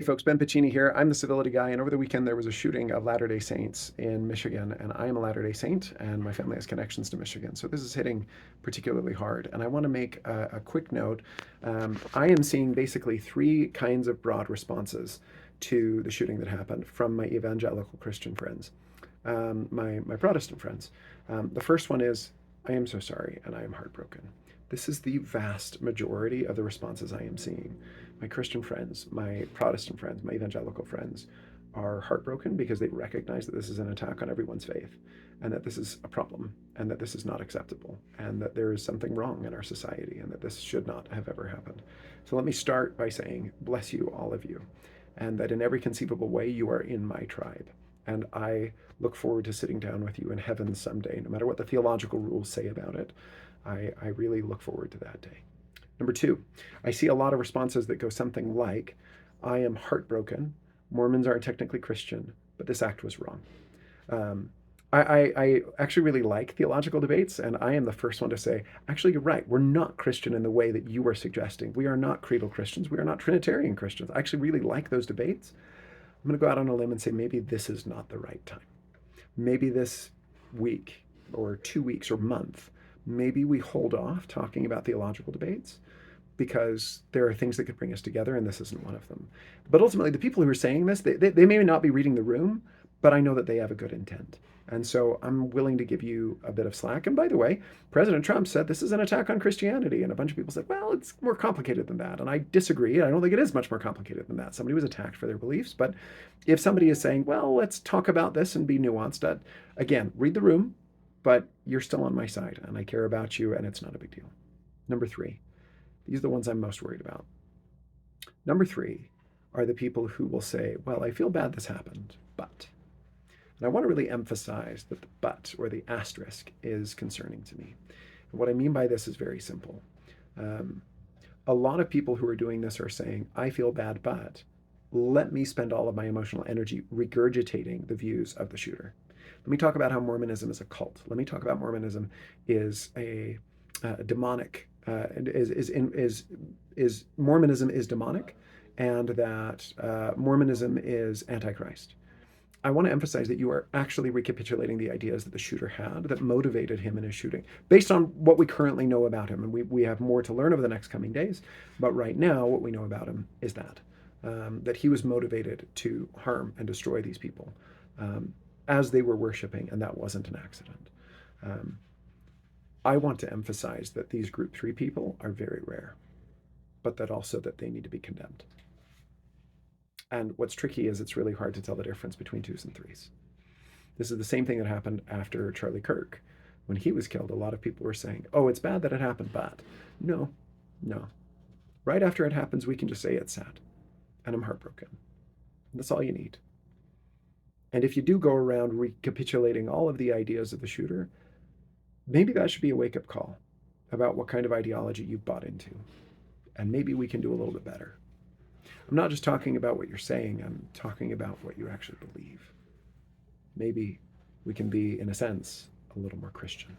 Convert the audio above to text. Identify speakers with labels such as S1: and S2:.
S1: folks, Ben Piccini here. I'm the civility guy, and over the weekend there was a shooting of Latter-day Saints in Michigan, and I am a Latter-day Saint, and my family has connections to Michigan, so this is hitting particularly hard. And I want to make a quick note. I am seeing basically three kinds of broad responses to the shooting that happened from my evangelical Christian friends, my Protestant friends. The first one is, I am so sorry, and I am heartbroken. This is the vast majority of the responses I am seeing. My Christian friends, my Protestant friends, my evangelical friends are heartbroken because they recognize that this is an attack on everyone's faith, and that this is a problem, and that this is not acceptable, and that there is something wrong in our society, and that this should not have ever happened. So let me start by saying, bless you, all of you, and that in every conceivable way you are in my tribe. And I look forward to sitting down with you in heaven someday, no matter what the theological rules say about it. I really look forward to that day. Number two, I see a lot of responses that go something like, I am heartbroken. Mormons are technically Christian, but this act was wrong. I actually really like theological debates, and I am the first one to say, actually, you're right. We're not Christian in the way that you are suggesting. We are not creedal Christians. We are not Trinitarian Christians. I actually really like those debates. I'm going to go out on a limb and say maybe this is not the right time. Maybe this week or 2 weeks or month, maybe we hold off talking about theological debates because there are things that could bring us together, and this isn't one of them. But ultimately, the people who are saying this, they may not be reading the room, but I know that they have a good intent. And so I'm willing to give you a bit of slack. And by the way, President Trump said this is an attack on Christianity. And a bunch of people said, well, it's more complicated than that. And I disagree. I don't think it is much more complicated than that. Somebody was attacked for their beliefs. But if somebody is saying, well, let's talk about this and be nuanced, again, read the room, but you're still on my side, and I care about you, and it's not a big deal. Number three, these are the ones I'm most worried about. Number three are the people who will say, well, I feel bad this happened, but. And I want to really emphasize that the but, or the asterisk, is concerning to me. And what I mean by this is very simple. A lot of people who are doing this are saying, I feel bad, but let me spend all of my emotional energy regurgitating the views of the shooter. Let me talk about how Mormonism is a cult. Let me talk about Mormonism is a demonic, Mormonism is demonic, and that Mormonism is Antichrist. I want to emphasize that you are actually recapitulating the ideas that the shooter had that motivated him in his shooting, based on what we currently know about him. And we have more to learn over the next coming days. But right now, what we know about him is that he was motivated to harm and destroy these people as they were worshiping, and that wasn't an accident. I want to emphasize that these group three people are very rare, but that also that they need to be condemned. And what's tricky is it's really hard to tell the difference between twos and threes. This is the same thing that happened after Charlie Kirk. When he was killed, a lot of people were saying, oh, it's bad that it happened, but no. Right after it happens, we can just say it's sad, and I'm heartbroken. That's all you need. And if you do go around recapitulating all of the ideas of the shooter, maybe that should be a wake-up call about what kind of ideology you've bought into. And maybe we can do a little bit better. I'm not just talking about what you're saying, I'm talking about what you actually believe. Maybe we can be, in a sense, a little more Christian.